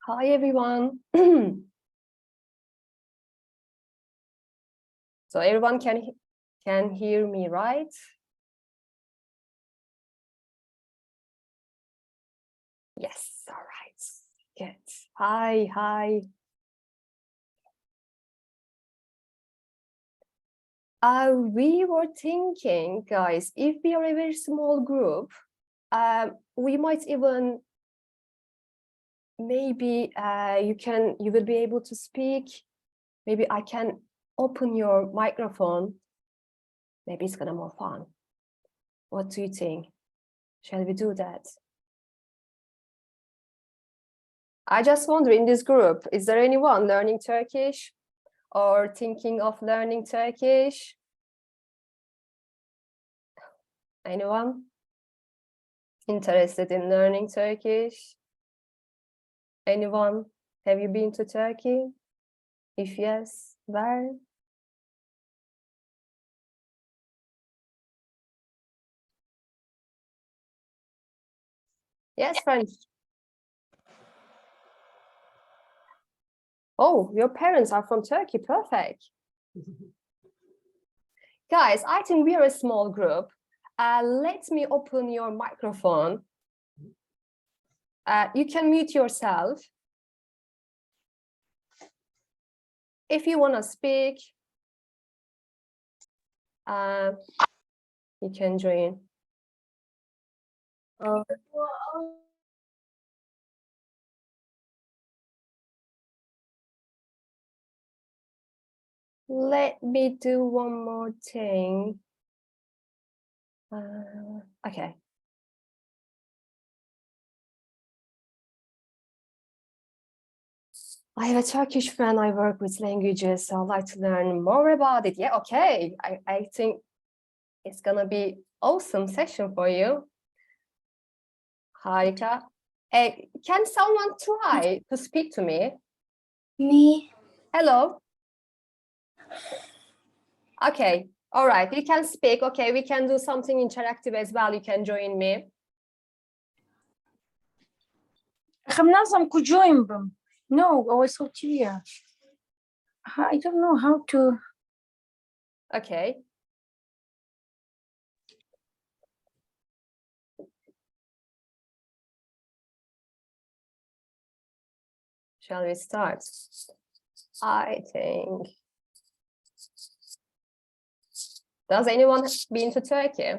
Hi, everyone. So everyone can hear me, right? Yes, all right. Good. Hi. We were thinking, guys, if we are a very small group, we might even maybe you will be able to speak. Maybe I can open your microphone. Maybe it's gonna be more fun. What do you think? Shall we do that? I just wonder, in this group, is there anyone learning Turkish or thinking of learning Turkish? Anyone interested in learning Turkish? Anyone? Have you been to Turkey? If yes, where? Yes, French. Oh, your parents are from Turkey. Perfect. Guys, I think we are a small group. Let me open your microphone. You can mute yourself. If you want to speak, you can join. Let me do one more thing. Okay. I have a Turkish friend. I work with languages, so I'd like to learn more about it. Yeah, okay. I think it's gonna be awesome session for you. Harika. Can someone try to speak to me? Me. Hello. Okay. All right. You can speak. Okay. We can do something interactive as well. You can join me. No, I was so clear. I don't know how to. Okay. Shall we start? I think. Does anyone been to Turkey?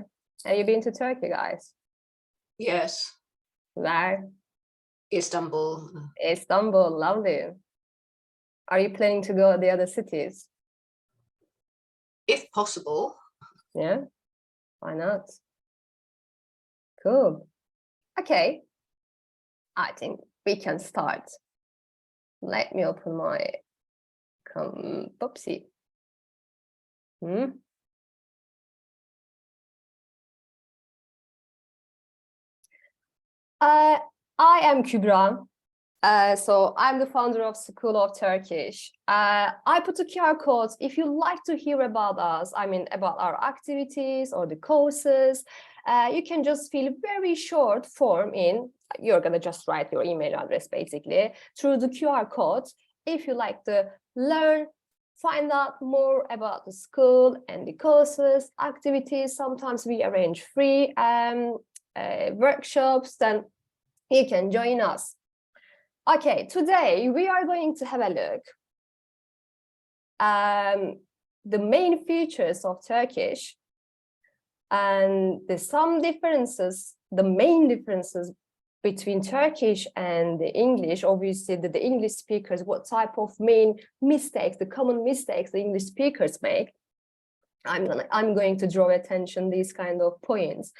Have you been to Turkey, guys? Yes. Where? Istanbul. Istanbul, lovely. Are you planning to go to the other cities? If possible. Yeah, why not? Cool. Okay, I think we can start. Let me open my Popsy. I am Kübra. So I'm the founder of School of Turkish. I put a QR code if you like to hear about us, I mean about our activities or the courses. You can just fill a very short form in. You're gonna just write your email address basically through the QR code. If you like to learn, find out more about the school and the courses, activities. Sometimes we arrange free workshops, then you can join us. Okay, today we are going to have a look the main features of Turkish and some differences, the main differences between Turkish and the English. Obviously, the English speakers, what type of main mistakes, the common mistakes the English speakers make. I'm going to draw attention these kind of points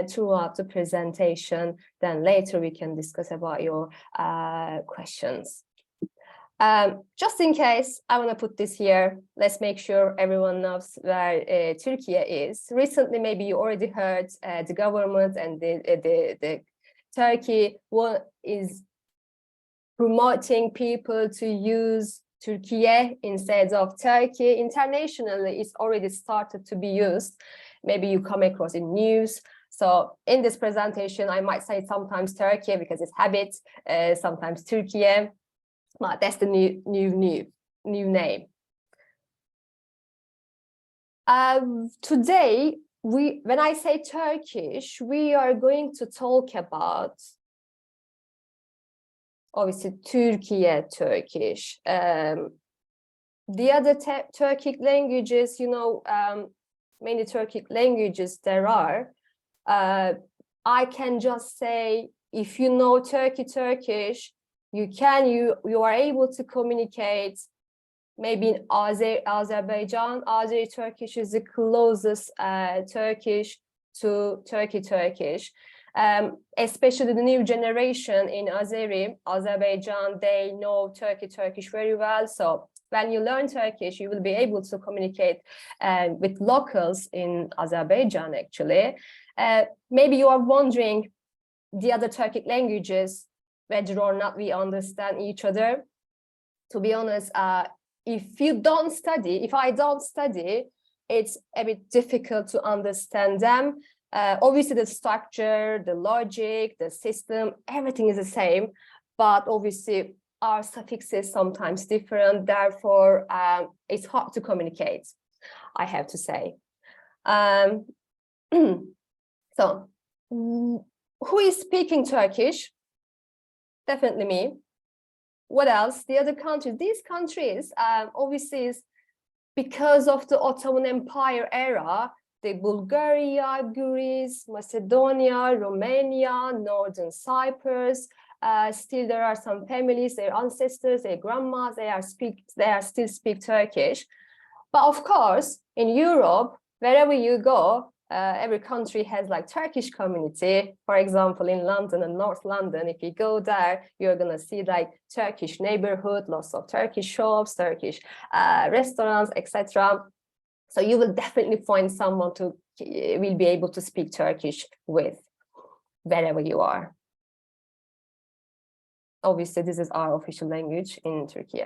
throughout the presentation. Then later we can discuss about your questions. Just in case, I want to put this here. Let's make sure everyone knows where Turkey is. Recently, maybe you already heard the government and the Turkey is promoting people to use Türkiye instead of Turkey. Internationally, it's already started to be used. Maybe you come across in news. So in this presentation, I might say sometimes Turkey because it's habit, sometimes Türkiye, but that's the new name. Today, when I say Turkish, we are going to talk about obviously Türkiye Turkish. The other Turkic languages, you know, many Turkic languages there are. I can just say, if you know Turkish, you are able to communicate. Maybe in Azerbaijan, Azeri Turkish is the closest Turkish to Turkish. Especially the new generation in Azerbaijan, they know Turkish very well. So when you learn Turkish, you will be able to communicate with locals in Azerbaijan, actually. Maybe you are wondering the other Turkic languages, whether or not we understand each other. To be honest, if I don't study, it's a bit difficult to understand them. Obviously, the structure, the logic, the system, everything is the same, but obviously our suffixes sometimes different. Therefore, it's hard to communicate, I have to say. So, who is speaking Turkish? Definitely me. What else? The other countries. These countries, obviously, is because of the Ottoman Empire era, the Bulgaria, Greece, Macedonia, Romania, Northern Cyprus. Still, there are some families, their ancestors, their grandmas, they still speak Turkish. But of course, in Europe, wherever you go, every country has like Turkish community. For example, in London and North London, if you go there, you're gonna see like Turkish neighborhood, lots of Turkish shops, Turkish restaurants, etc. So you will definitely find someone will be able to speak Turkish with wherever you are. Obviously, this is our official language in Turkey.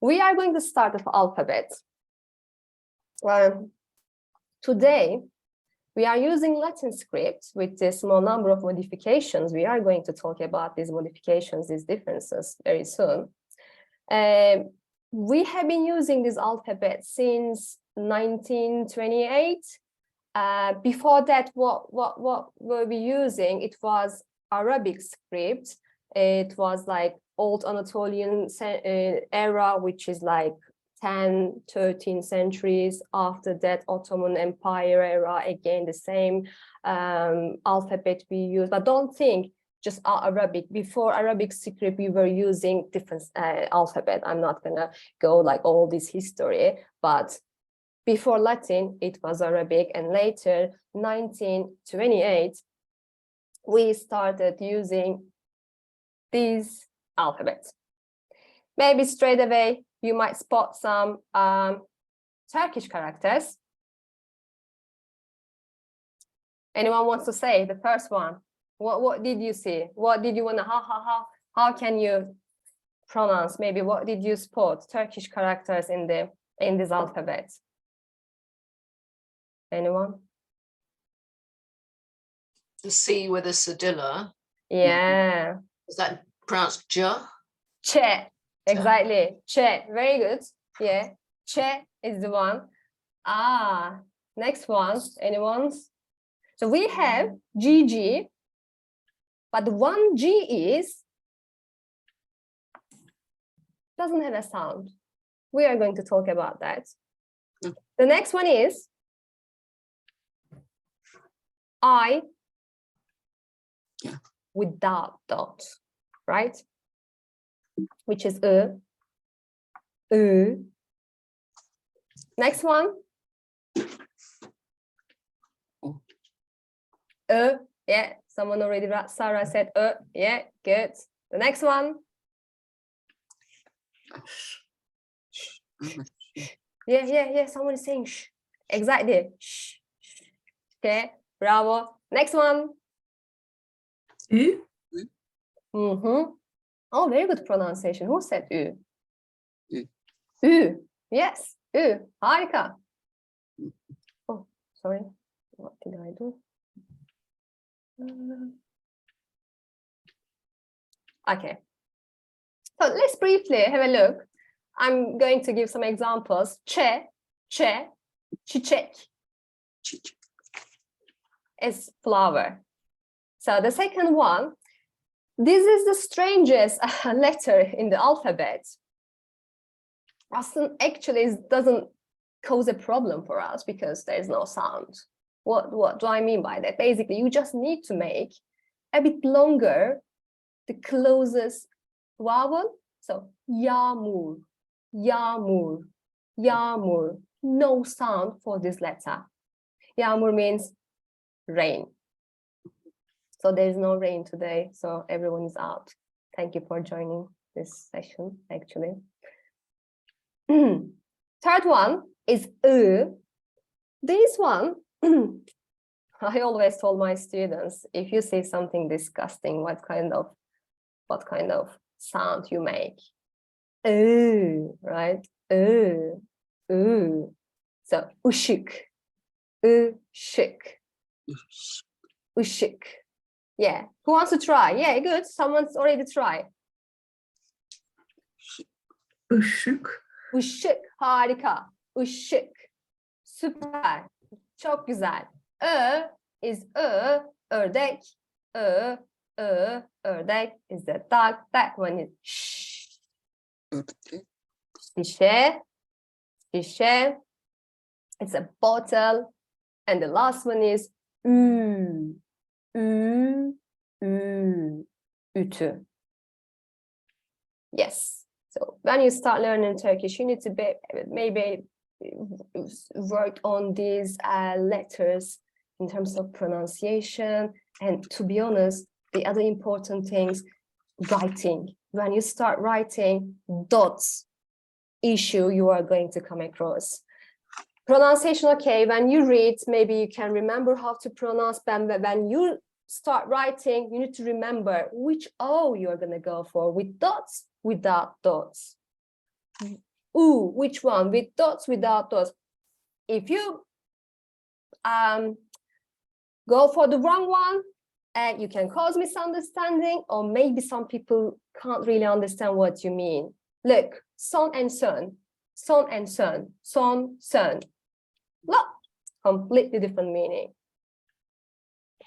We are going to start with alphabet. Today, we are using Latin script with a small number of modifications. We are going to talk about these modifications, these differences very soon. We have been using this alphabet since 1928. Before that, what were we using? It was Arabic script. It was like old Anatolian era, which is like 10, 13 centuries. After that, Ottoman Empire era, again, the same alphabet we use. But don't think just Arabic. Before Arabic script, we were using different alphabet. I'm not gonna go like all this history, but before Latin, it was Arabic, and later, 1928, we started using these alphabets. Maybe straight away, you might spot some Turkish characters. Anyone wants to say the first one? What did you see? What did you want to, how can you pronounce? Maybe what did you spot Turkish characters in this alphabet? Anyone? The C with a cedilla. Yeah. Is that pronounced J? Che. Exactly. Che. Very good. Yeah. Che is the one. Next one. Anyone's? So we have GG, but the one G doesn't have a sound. We are going to talk about that. The next one is I without dot, right? Which is Next one. Yeah, someone already, Sarah said yeah, good. The next one. Yeah, someone is saying shh. Exactly. Shh. Okay, bravo. Next one. Ü. Oh, very good pronunciation. Who said ü? Ü. Ü. Yes, ü. Harika. Sorry, what did I do? Okay. So let's briefly have a look. I'm going to give some examples. Çiçek is flower. So the second one, this is the strangest letter in the alphabet. Actually, it doesn't cause a problem for us because there's no sound. What do I mean by that? Basically, you just need to make a bit longer the closest vowel. So yağmur, yağmur, yağmur. No sound for this letter. Yağmur means rain. So there's no rain today, so everyone is out. Thank you for joining this session, actually. Third one is This one, I always told my students, if you say something disgusting, what kind of sound you make? Right? So ışık, ışık, ışık. Yeah. Who wants to try? Yeah, good. Someone's already tried. Işık. Işık, harika. Işık. Süper. Çok güzel. Is ördek. Ördek is the dog. That one is shh. Şişe. Şişe. It's a bottle. And the last one is ütü. Yes. So when you start learning Turkish, you need to maybe work on these letters in terms of pronunciation. And to be honest, the other important things, writing. When you start writing, dots issue you are going to come across. Pronunciation, okay, when you read, maybe you can remember how to pronounce them, but when you start writing, you need to remember which O you're going to go for, with dots, without dots. Which one? With dots, without dots. If you go for the wrong one, you can cause misunderstanding, or maybe some people can't really understand what you mean. Look, son and son, son and son, son, son. Look, completely different meaning.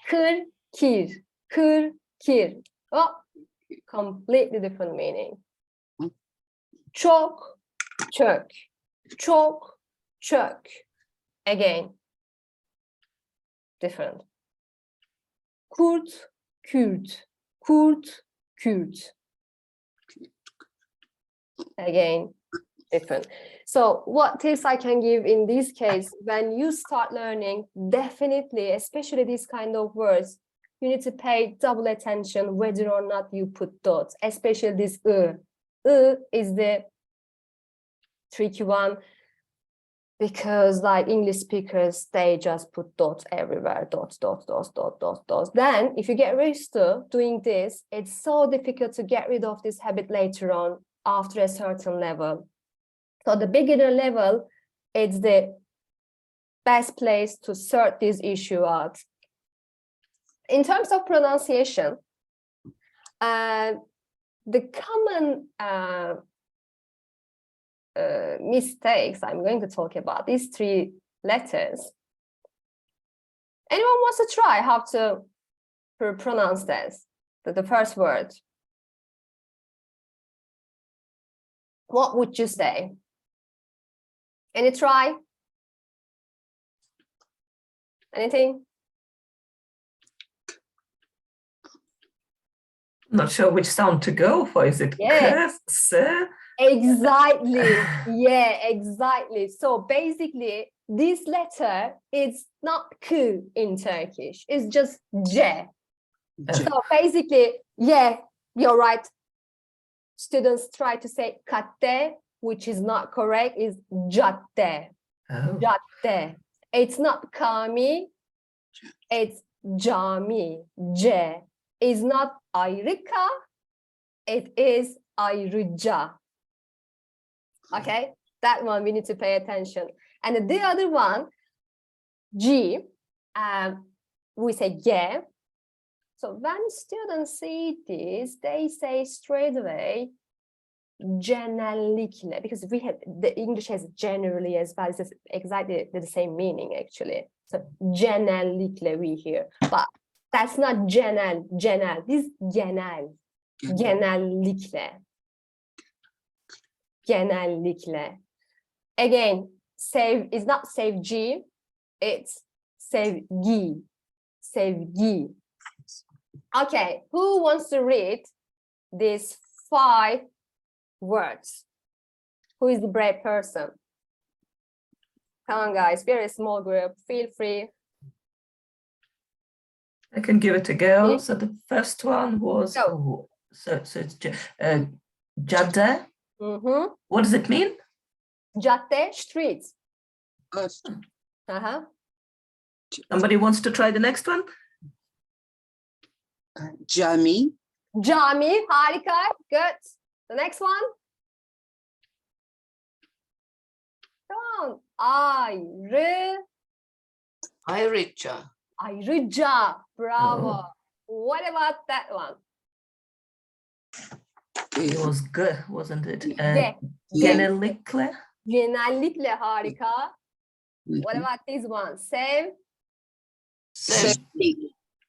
Kır, kir, kır, kir. Oh, completely different meaning. Çok, çök, çok, çök. Again, different. Kurt, Kürt, kurt, Kürt. Again, different. So what tips I can give in this case, when you start learning, definitely, especially these kind of words, you need to pay double attention whether or not you put dots, especially this is the tricky one, because like English speakers, they just put dots everywhere, dots. Then if you get used to doing this, it's so difficult to get rid of this habit later on after a certain level. So the beginner level, it's the best place to sort this issue out. In terms of pronunciation, the common mistakes I'm going to talk about, these three letters. Anyone wants to try how to pronounce this, the first word? What would you say? Any try? Anything? Not sure which sound to go for. Is it Yeah. k, Exactly. Yeah, exactly. So basically, this letter is not k in Turkish. It's just j. So basically, yeah, you're right. Students try to say cadde, which is not correct, is cadde. Oh. Cadde. It's not kami, it's cami. J is not ayrıca, it is ayrıca. Okay, that one we need to pay attention. And the other one, G, we say G. So when students see this, they say straight away, genellikle, because we have the English has generally as well. It's exactly the same meaning actually. So genellikle we hear, but that's not genel. This genel. Genellikle. Genellikle. Again, save is not sevgi, it's sevgi. Sevgi. Okay, who wants to read these 5 words? Who is the brave person? Come on, guys, we're a small group. Feel free. I can give it a go. Yeah. So the first one was, Go. oh, so it's cadde. What does it mean? Cadde, street. Good. Somebody wants to try the next one? Cami. Cami, harika, good. The next one. Come on. Ayrı, Ayrıca. ayrıca. Bravo. Oh. What about that one? It was good, wasn't it? Ge. Genellikle. Genellikle harika. What about this one? Sevgi.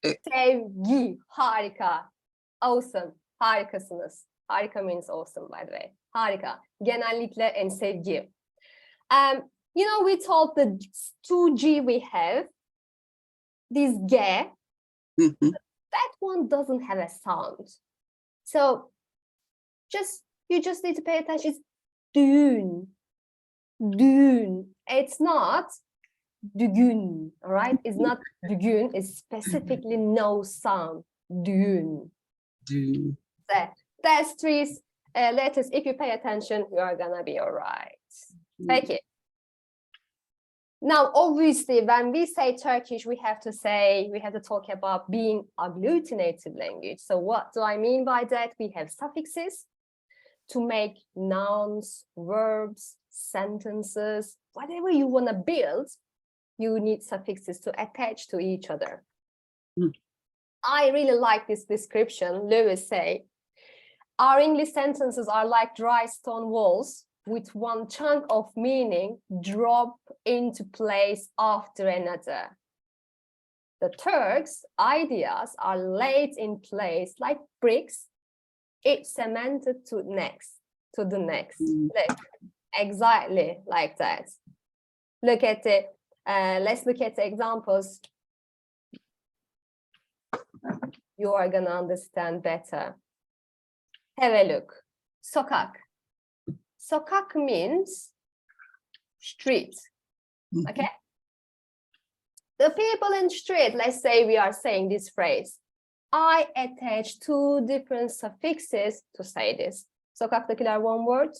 Sevgi. Harika. Awesome. Harikasınız. Harika means awesome, by the way. Harika. Genellikle and sevgi. You know, we told the 2G we have. This G. That one doesn't have a sound. So you just need to pay attention. It's düğün. Düğün. It's not düğün, all right? It's not düğün. It's specifically no sound. Düğün. That's 3 letters. If you pay attention, you are gonna be all right. Peki. Now, obviously, when we say Turkish, we have to talk about being agglutinative language. So what do I mean by that? We have suffixes to make nouns, verbs, sentences, whatever you want to build, you need suffixes to attach to each other. I really like this description. Lewis say, our English sentences are like dry stone walls with one chunk of meaning drop into place after another. The Turks' ideas are laid in place like bricks, each cemented to the next. Look, exactly like that. Look at it. Let's look at the examples. You are gonna understand better. Have a look. Sokak. Sokak means street. Okay. The people in street, let's say we are saying this phrase. I attach 2 different suffixes to say this. Sokaktakiler one word.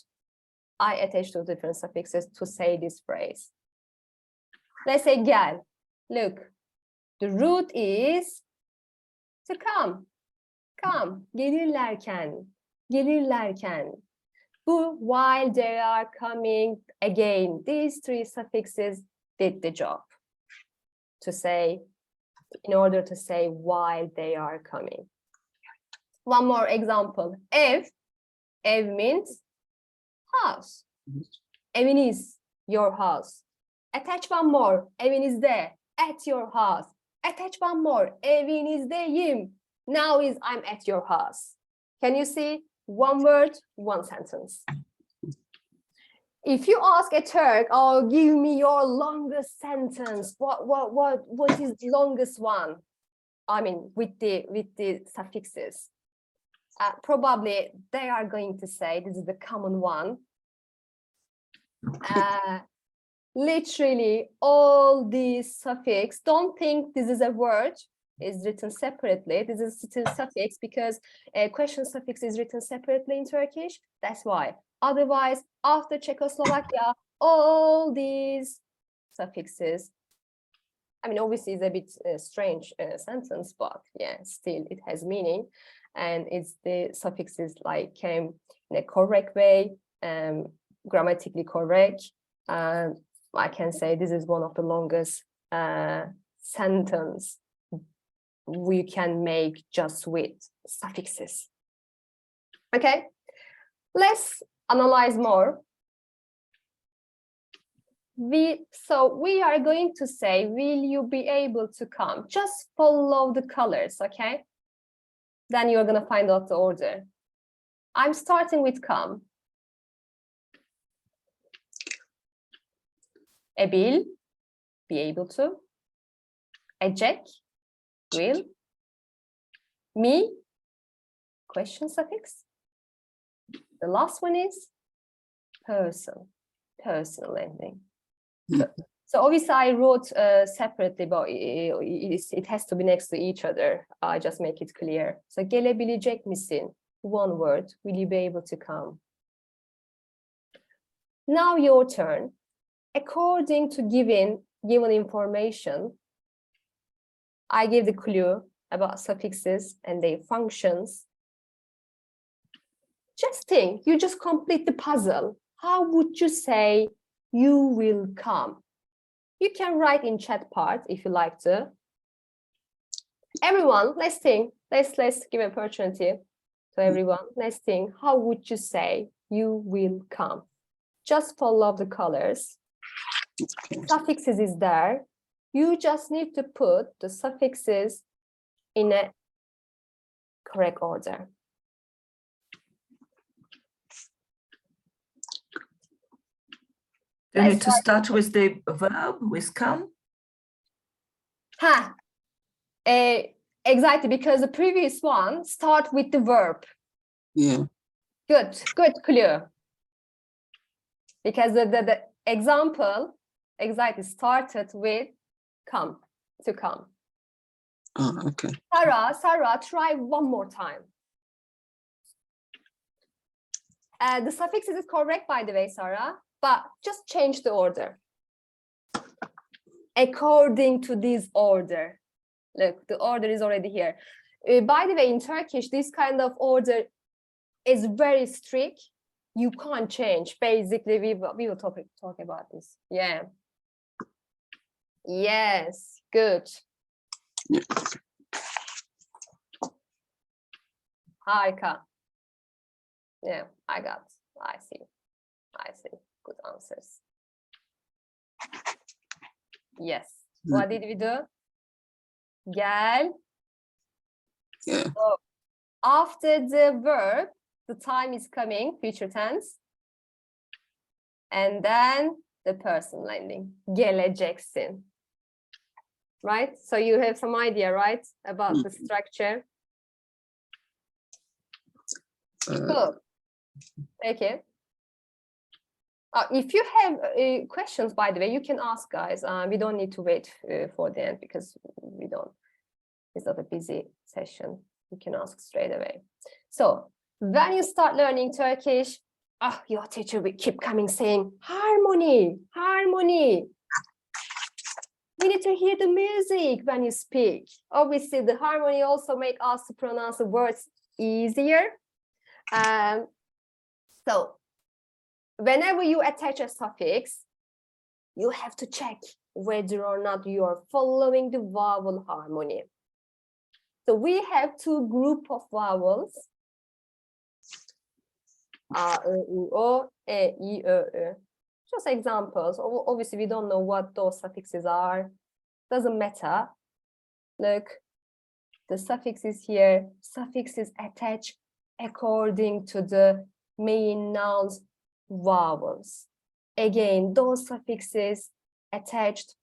I attach 2 different suffixes to say this phrase. Let's say gel. Look, the root is to come. Come. Gelirlerken. Gelirlerken. While they are coming, again, these 3 suffixes did the job to say, in order to say while they are coming. One more example. Ev means house. Eviniz, your house. Attach one more. Evinizde, at your house. Attach one more. Evinizdeyim. Now is I'm at your house. Can you see? One word, one sentence. If you ask a Turk, oh, give me your longest sentence. What is the longest one? I mean, with the suffixes. Probably they are going to say this is the common one. Literally all these suffix. Don't think this is a word. Is written separately. This is still suffix because a question suffix is written separately in Turkish. That's why. Otherwise, after Czechoslovakia, all these suffixes. I mean, obviously, it's a bit strange sentence, but yeah, still it has meaning, and it's the suffixes like came in a correct way, grammatically correct. I can say this is one of the longest sentence we can make just with suffixes. Okay, let's analyze more. So we are going to say, will you be able to come? Just follow the colors, okay? Then you're going to find out the order. I'm starting with come. Ebil, be able to. Ecek, will. Me, question suffix. The last one is person, personal ending. So obviously I wrote separately, but it has to be next to each other. I just make it clear. So gelebilecek misin? One word. Will you be able to come? Now your turn. According to given information, I give the clue about suffixes and their functions. Just think, you just complete the puzzle. How would you say you will come? You can write in chat part if you like to. Everyone, let's think. Let's give an opportunity to everyone. Let's think. How would you say you will come? Just follow the colors. Suffixes is there. You just need to put the suffixes in a correct order. Do you need to start with the verb, with come? Exactly, because the previous one start with the verb. Yeah. Good clue. Because the example exactly started with come, to come. Oh, okay. Sarah, try one more time. The suffixes is correct, by the way, Sarah, but just change the order. According to this order. Look, the order is already here. By the way, in Turkish, this kind of order is very strict. You can't change. Basically, we will talk about this. Yeah. Yes, good. Yeah. Harika. Yeah, I see. Good answers. Yes. What did we do? Gel. Yeah. So after the verb, the time is coming, future tense. And then the person ending. Geleceksin. Right? So you have some idea, right? About the structure. Cool. Okay. If you have questions, by the way, you can ask, guys. We don't need to wait for the end because it's not a busy session. You can ask straight away. So when you start learning Turkish, your teacher will keep coming saying, harmony, harmony. We need to hear the music when you speak. Obviously, the harmony also makes us to pronounce the words easier. So whenever you attach a suffix, you have to check whether or not you are following the vowel harmony. So we have two groups of vowels. A, E, U, O, E, I, Ö, Ö. Just examples. Obviously, we don't know what those suffixes are. Doesn't matter. Look, the suffix is here. Suffix is attached according to the main nouns vowels. Again, those suffixes attached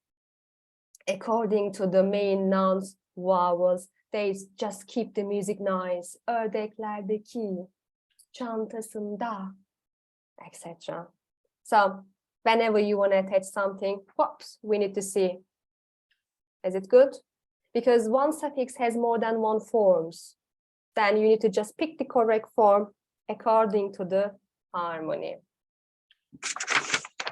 according to the main nouns vowels. They just keep the music nice. Ördeklerdeki, çantasında, etc. So whenever you want to attach something, whoops, we need to see. Is it good? Because one suffix has more than one forms. Then you need to just pick the correct form according to the harmony.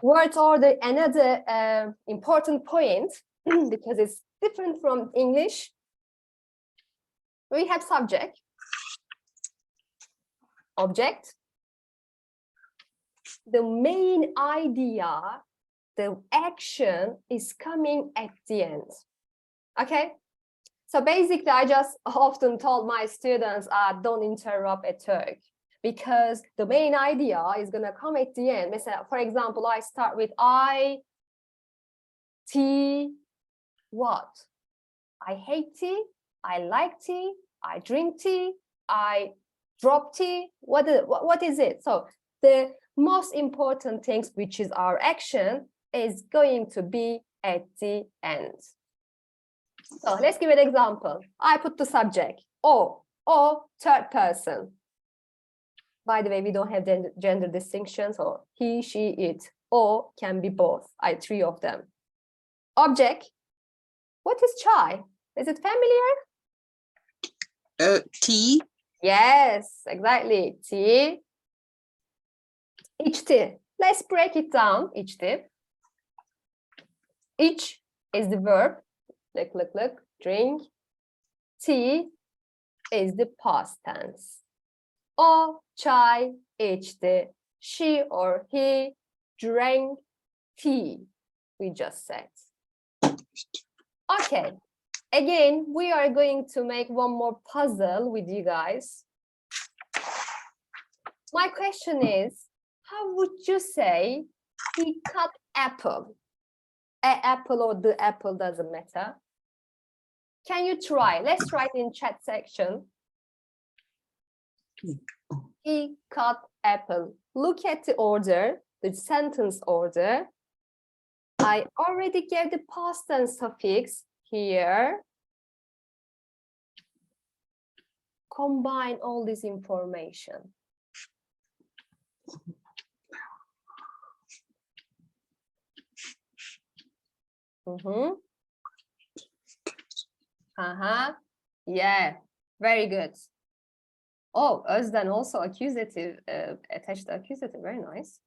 Word order, another important point, because it's different from English. We have subject, object. The main idea the action is coming at the end. Okay? So basically, I just often told my students, don't interrupt a Turk, because the main idea is going to come at the end. For example, I start with I, tea, what? I hate tea, I like tea, I drink tea, I drop tea. What is it? So the most important things, which is our action, is going to be at the end. So let's give an example. I put the subject, or third person. By the way, we don't have gender distinctions, or he, she, it, or can be both. Three of them. Object, what is chai? Is it familiar? Tea. Yes, exactly. Tea. İçti. Let's break it down. İçti. İç is the verb. Look, drink. Tea is the past tense. O çay içti. She or he drank tea. We just said. Okay. Again, we are going to make one more puzzle with you guys. My question is, how would you say he cut apple? Apple or the apple doesn't matter. Can you try? Let's write in chat section. He cut apple. Look at the order, the sentence order. I already gave the past tense suffix here. Combine all this information. Yeah, very good. Oh, Özden also accusative, attached the accusative, very nice.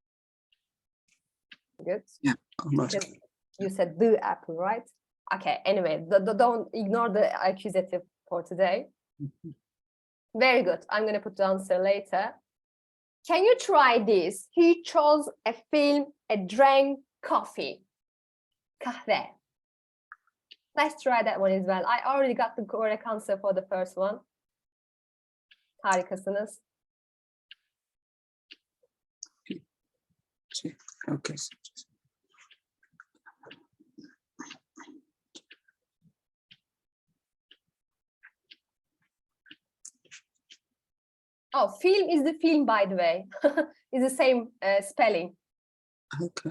Good. Yeah, almost. Because you said the apple, right? Okay, anyway, don't ignore the accusative for today. Very good. I'm going to put the answer later. Can you try this? He chose a film, drank coffee. Kahve. Let's try that one as well. I already got the correct answer for the first one. Harikasınız. Okay. Oh, film is the film, by the way. It's the same spelling. Okay.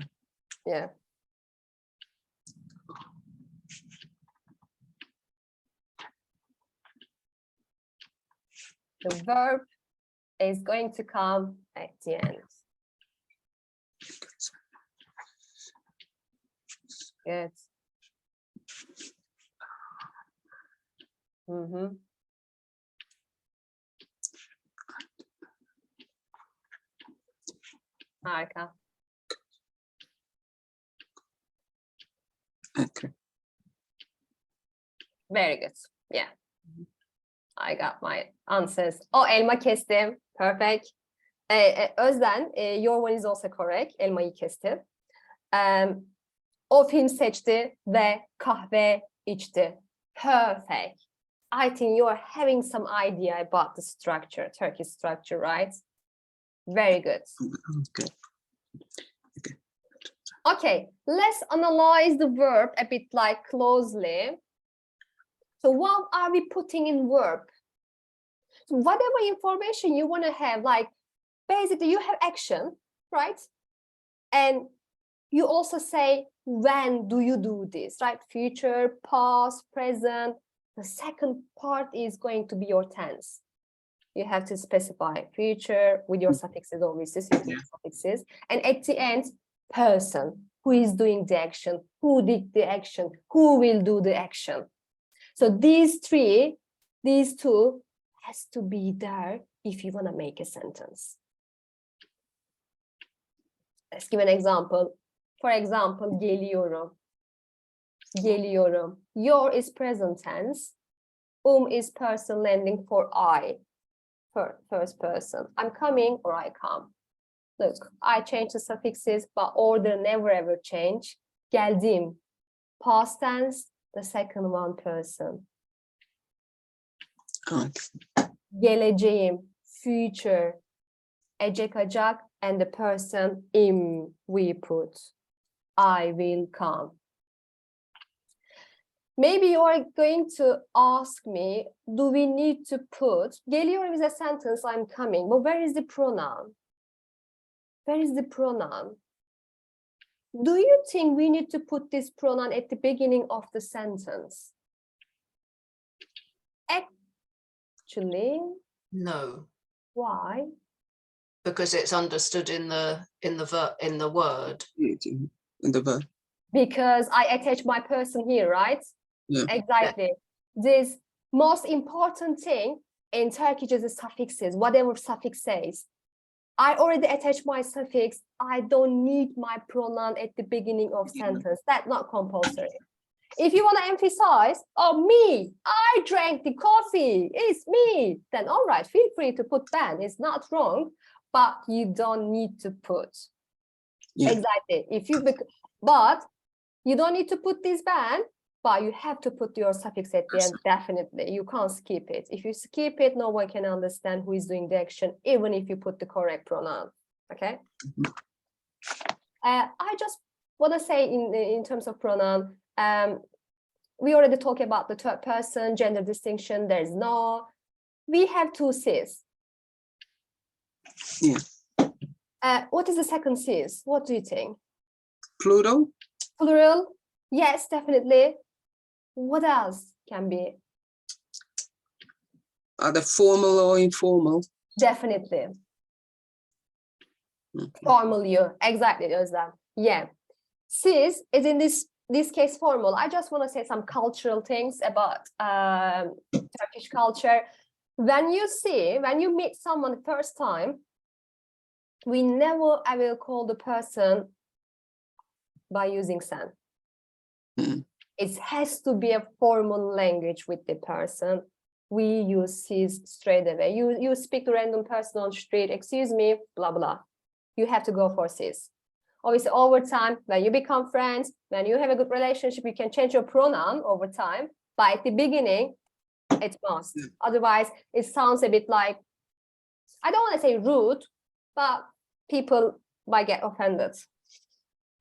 Yeah. The verb is going to come at the end. Good. Harika. Okay. Very good. Yeah. I got my answers. Oh, elma kestim. Perfect. Özden, your one is also correct. Elmayı kesti. O film seçti ve kahve içti. Perfect. I think you are having some idea about the structure, Turkish structure, right? Very good. Okay. Okay, let's analyze the verb a bit like closely. So what are we putting in verb? So whatever information you want to have, like basically you have action, right? And you also say, when do you do this, right? Future, past, present. The second part is going to be your tense. You have to specify future with your suffixes, obviously, suffixes. And at the end, person, who is doing the action, who did the action, who will do the action. So these two has to be there if you want to make a sentence. Let's give an example. For example, geliyorum. Geliyorum. Your is present tense. Is person lending for I, for first person. I'm coming or I come. Look, I change the suffixes, but order never ever change. Geldim, past tense, the second one person. Okay. Geleceğim, future, ecek acak, and the person im we put. I will come. Maybe you are going to ask me, do we need to put, geliyorum is a sentence, I'm coming, but where is the pronoun? Where is the pronoun? Do you think we need to put this pronoun at the beginning of the sentence? Actually, No, why? because it's understood in the word. In the verb. Because I attach my person here, right? Yeah. Exactly. This most important thing in Turkish is the suffixes, whatever suffix says. I already attach my suffix. I don't need my pronoun at the beginning of sentence. That's not compulsory. If you want to emphasize, oh, me, I drank the coffee, it's me, then all right, feel free to put Ben, it's not wrong, but you don't need to put. Yeah. Exactly. But you don't need to put this Ben, but you have to put your suffix at the end, definitely. You can't skip it. If you skip it, no one can understand who is doing the action, even if you put the correct pronoun, okay? I just want to say in terms of pronoun, we already talked about the third person, gender distinction, there's no. We have two Cs. Yeah. What is the second Cs? What do you think? Plural. Plural? Yes, definitely. What else can be? Are they formal or informal? Definitely. Okay. Formal you, exactly, Özlem. Yeah. Cis is in this case formal. I just want to say some cultural things about Turkish culture. When you meet someone first time, we never ever call the person by using sen. It has to be a formal language with the person. We use cis straight away. You speak to a random person on the street, excuse me, blah, blah. You have to go for cis. Obviously, over time, when you become friends, when you have a good relationship, you can change your pronoun over time. But at the beginning, it must. Otherwise, it sounds a bit like, I don't want to say rude, but people might get offended.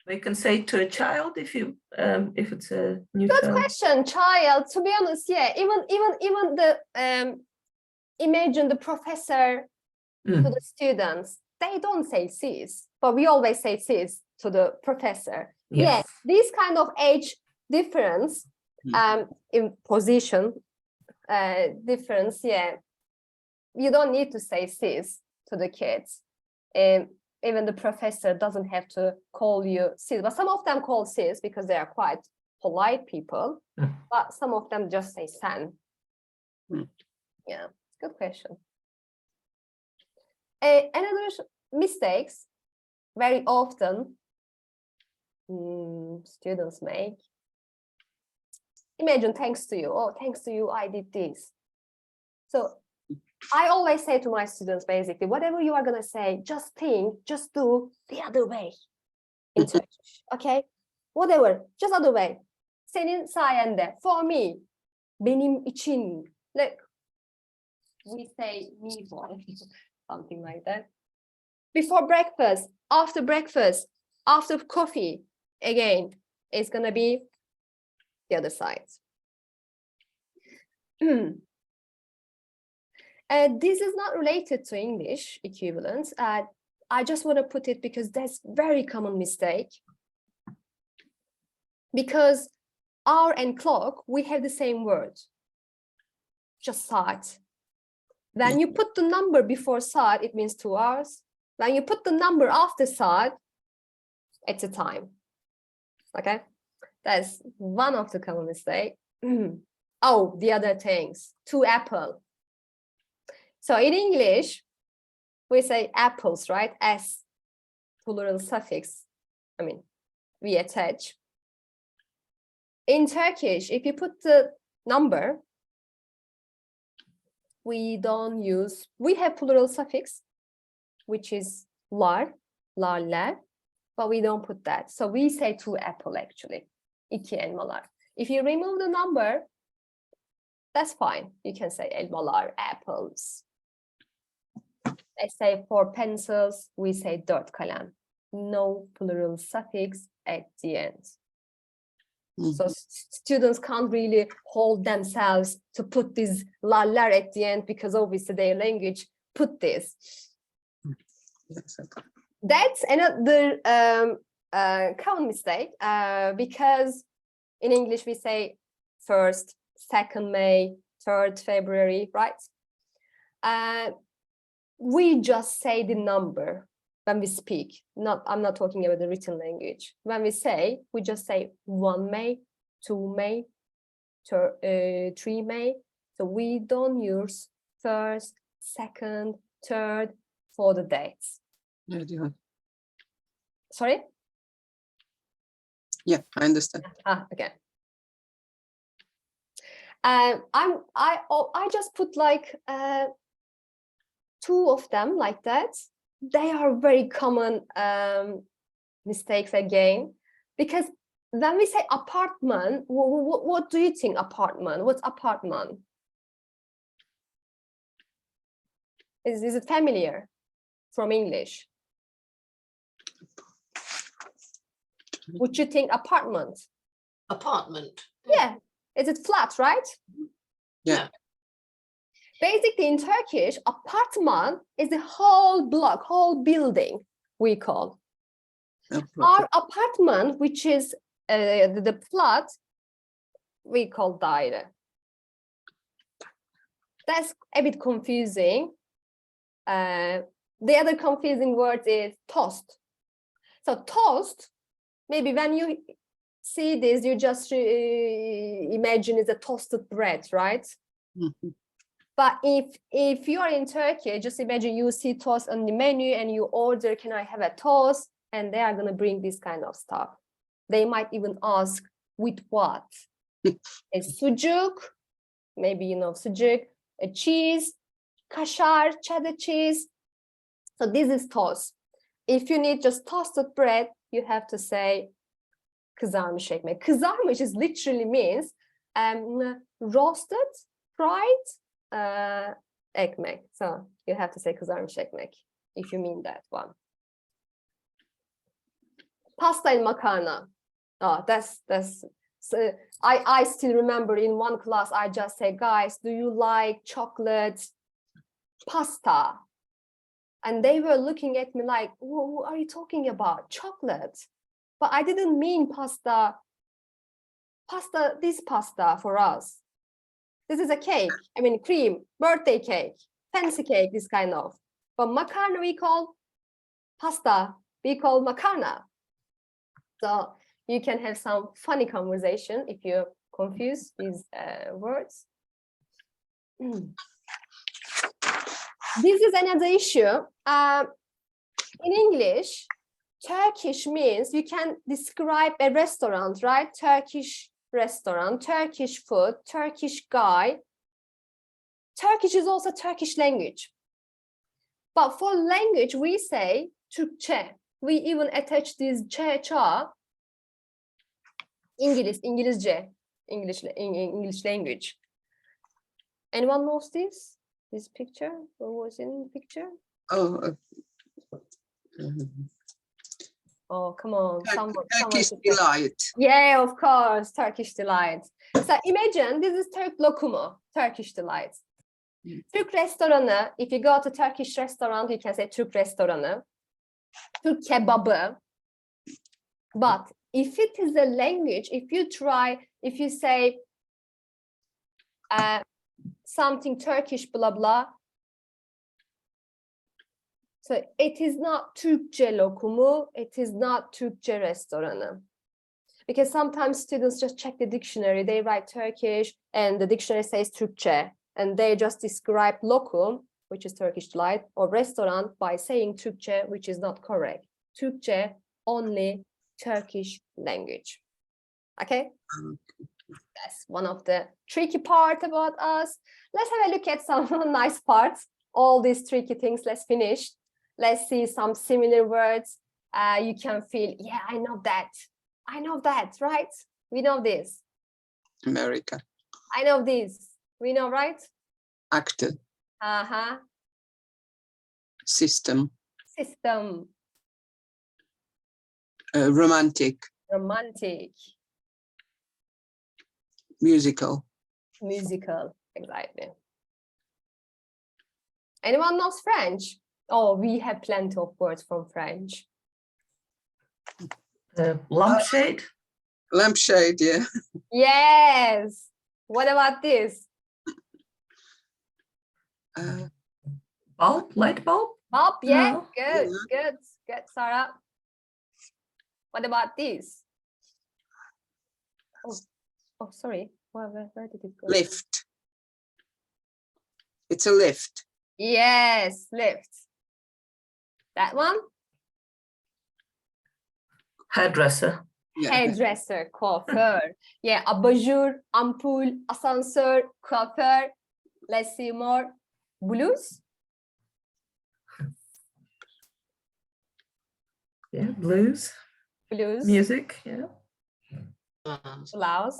We can say to a child if it's a new Good child. question, child. To be honest, yeah. Even the imagine the professor to the students. They don't say cis, but we always say cis to the professor. Yes. Yeah, this kind of age difference, in position difference. Yeah, you don't need to say cis to the kids. Even the professor doesn't have to call you cis, but some of them call cis because they are quite polite people, but some of them just say sen. Yeah, good question. Another mistakes very often students make. Imagine thanks to you, oh, thanks to you, I did this. So I always say to my students, basically, whatever you are going to say, just think, just do the other way in Turkish, okay? Whatever, just other way. Senin sayende, for me, benim için. Look, we say me for, something like that. Before breakfast, after coffee, again, it's going to be the other side. This is not related to English equivalent. I just want to put it because that's very common mistake. Because hour and clock, we have the same word, just saat. When you put the number before saat, it means 2 hours. When you put the number after saat, it's a time. Okay, that's one of the common mistakes. Oh, the other things, to apple. So in English, we say apples, right? S, plural suffix. I mean, we attach. In Turkish, if you put the number, we don't use, we have plural suffix, which is lar, laller, but we don't put that. So we say 2 apple actually. 2 elmalar. If you remove the number, that's fine. You can say elmalar, apples. Let's say for pencils, we say 4 kalem. No plural suffix at the end. So students can't really hold themselves to put this laller at the end because obviously their language put this. That's another common mistake because in English we say 1st, 2nd May, 3rd February, right? We just say the number when we speak. I'm not talking about the written language. When we say, we just say 1 May, 2 May, 3 May. So we don't use 1st, 2nd, 3rd for the dates. Sorry? Yeah, I understand. Okay. I just put like 2 of them like that. They are very common mistakes again, because when we say apartment, what do you think apartment? What's apartment? Is it familiar from English? Would you think apartment? Apartment. Yeah. Is it flat, right? Yeah. Basically, in Turkish, apartment is the whole block, whole building, we call. Our apartment, which is the flat, we call daire. That's a bit confusing. The other confusing word is toast. So toast, maybe when you see this, you just imagine it's a toasted bread, right? Mm-hmm. But if you are in Turkey, just imagine you see toast on the menu and you order, can I have a toast? And they are going to bring this kind of stuff. They might even ask, with what? A sucuk, maybe you know sucuk, a cheese, kaşar, cheddar cheese. So this is toast. If you need just toasted bread, you have to say kızarmış ekmek. Kızarmış is literally means roasted, fried ekmek. So you have to say kızarmış ekmek if you mean that one. Pasta and makarna. Oh, that's so I still remember in one class I just said, guys, do you like chocolate pasta? And they were looking at me like, what are you talking about? Chocolate. But I didn't mean pasta, this pasta for us. This is a cake, I mean cream, birthday cake, fancy cake, this kind of. But makarna we call pasta, we call makarna. So you can have some funny conversation if you confuse these words. This is another issue. In English, Turkish means you can describe a restaurant, right? Turkish restaurant, Turkish food, Turkish guy. Turkish is also Turkish language. But for language, we say Türkçe. We even attach this cha. İngilizce, English language. Anyone knows this? This picture? What was in the picture? Oh, come on. Turkish delight. Yeah, of course. Turkish delight. So imagine this is Türk lokumu, Turkish delight. Türk restoranı, if you go to Turkish restaurant, you can say Türk restoranı. Türk kebabı. But if it is a language, if you say something Turkish, blah, blah. So it is not Türkçe lokumu, it is not Türkçe restoranı. Because sometimes students just check the dictionary, they write Turkish and the dictionary says Türkçe, and they just describe lokum, which is Turkish delight, or restaurant by saying Türkçe, which is not correct. Türkçe, only Turkish language. Okay? That's one of the tricky part about us. Let's have a look at some nice parts. All these tricky things, let's finish. Let's see some similar words. you can feel, yeah, I know that, right? We know this. America. I know this. We know, right? Actor. System. System. Romantic. Romantic. Musical. Musical. Exactly. Anyone knows French? Oh, we have plenty of words from French. Lampshade. Lampshade, yeah. Yes. What about this? Bulb, light bulb. Bulb, yeah, No. good, Yeah. good, Sarah. What about this? Oh, sorry. Where did it go? Lift. It's a lift. Yes, lift. That one? Hairdresser. Yeah. Hairdresser, coiffeur. Yeah, abajur, ampul, asansör, coiffeur. Let's see more. Blues? Yeah, blues. Blues. Music. Yeah. Blouse.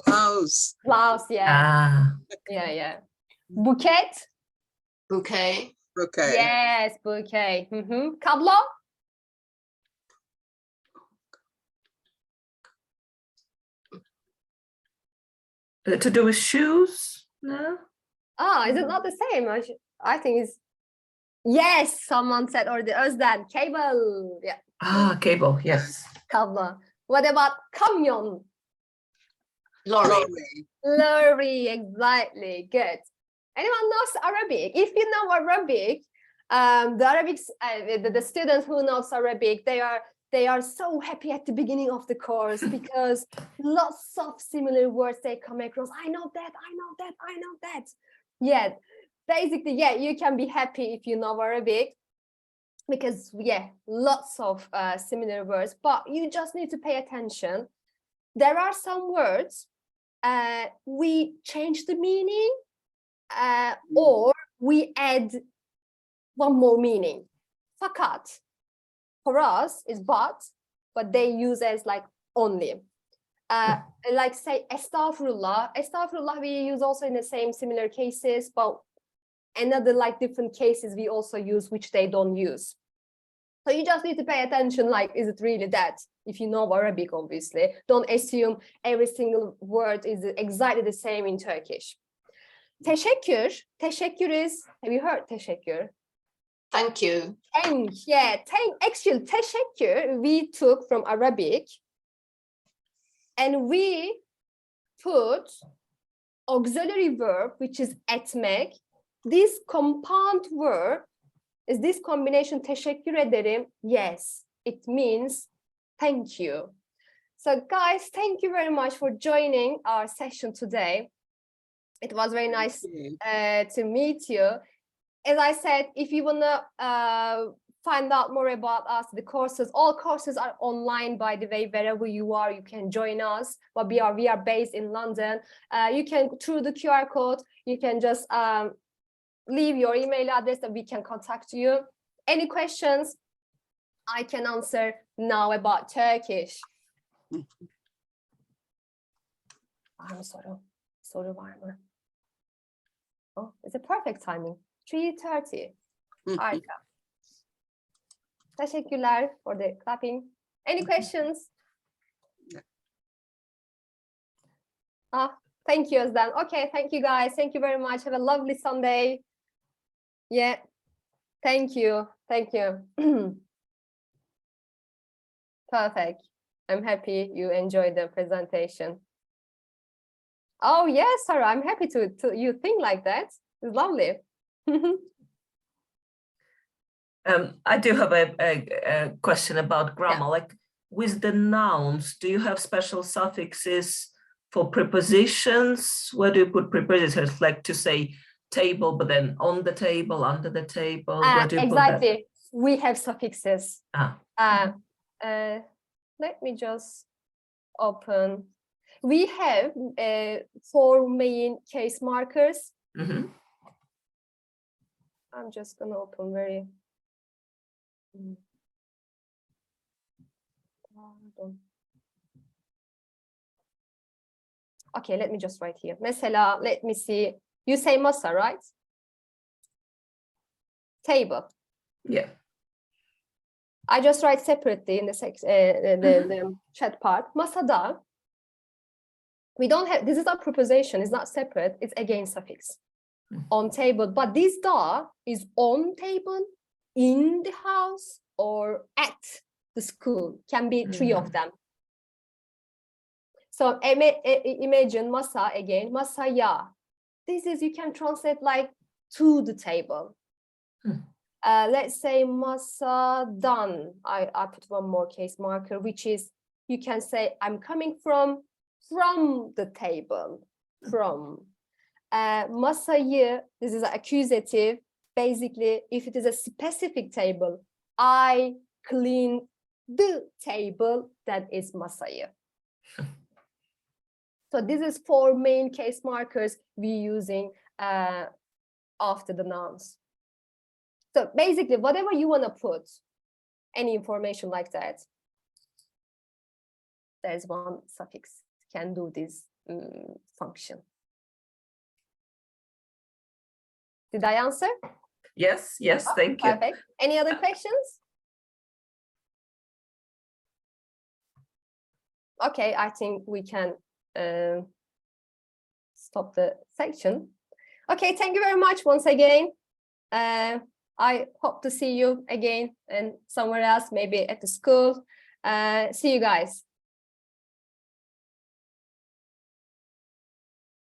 House. Blouse, yeah. Ah. Yeah. Bouquet? Bouquet. Okay. Yes, bouquet. Kablo? To do with shoes? No. Oh, is it not the same? I think it's, yes, someone said already. Özden, cable. Yeah, Ah, cable. Yes. kablo. What about kamyon? Lorry. Lorry, exactly. Good. Anyone knows Arabic? If you know Arabic, the students who knows Arabic, they are so happy at the beginning of the course because lots of similar words they come across. I know that. Yeah, basically, yeah, you can be happy if you know Arabic because, yeah, lots of similar words, but you just need to pay attention. There are some words we change the meaning or we add one more meaning. Fakat for us is but they use as like only. Like say estağfurullah. Estağfurullah we use also in the same similar cases, but another like different cases we also use which they don't use. So you just need to pay attention, like, is it really that? If you know Arabic, obviously. Don't assume every single word is exactly the same in Turkish. Teşekkür. Teşekkür is, have you heard teşekkür? Thank you. Thank, yeah. Actually, teşekkür we took from Arabic. And we put auxiliary verb, which is etmek. This compound verb is this combination teşekkür ederim? Yes, it means thank you. So guys, thank you very much for joining our session today. It was very nice to meet you. As I said, if you want to find out more about us, the courses, all courses are online, by the way. Wherever you are, you can join us. But we are based in London. You can, through the QR code, you can just leave your email address and we can contact you. Any questions I can answer now about Turkish. Var mı soru? Soru var mı? Oh, it's a perfect timing. 3:30. Harika. Teşekkürler for the clapping. Any questions? Thank you, Özlem. Okay, thank you guys. Thank you very much. Have a lovely Sunday. Yeah, thank you. Perfect. I'm happy you enjoyed the presentation. Oh yes, Sarah, I'm happy to you think like that. It's lovely. I do have a question about grammar. Like with the nouns, do you have special suffixes for prepositions? Where do you put prepositions? Like to say table, but then on the table, under the table. Where do you exactly. put that? We have suffixes. Let me just open. We have 4 main case markers. Mm-hmm. I'm just gonna open very. Okay, let me just write here. Mesela, let me see. You say masa, right? Table. Yeah. I just write separately in the the chat part. Masada. We don't have, this is a preposition, it's not separate, it's again suffix. On table, but this da is on table, in the house, or at the school. Can be three of them. So imagine masa again, masaya. This is, you can translate like to the table. Let's say masadan. I put one more case marker, which is, you can say I'm coming from the table, from. Masayı, this is an accusative. Basically, if it is a specific table, I clean the table, that is masayı. So this is 4 main case markers we're using after the nouns. So basically, whatever you want to put, any information like that, there's one suffix can do this function. Did I answer? Yes, thank you. Perfect. Any other questions? Okay, I think we can stop the section. Okay, thank you very much once again. I hope to see you again and somewhere else, maybe at the school. See you guys.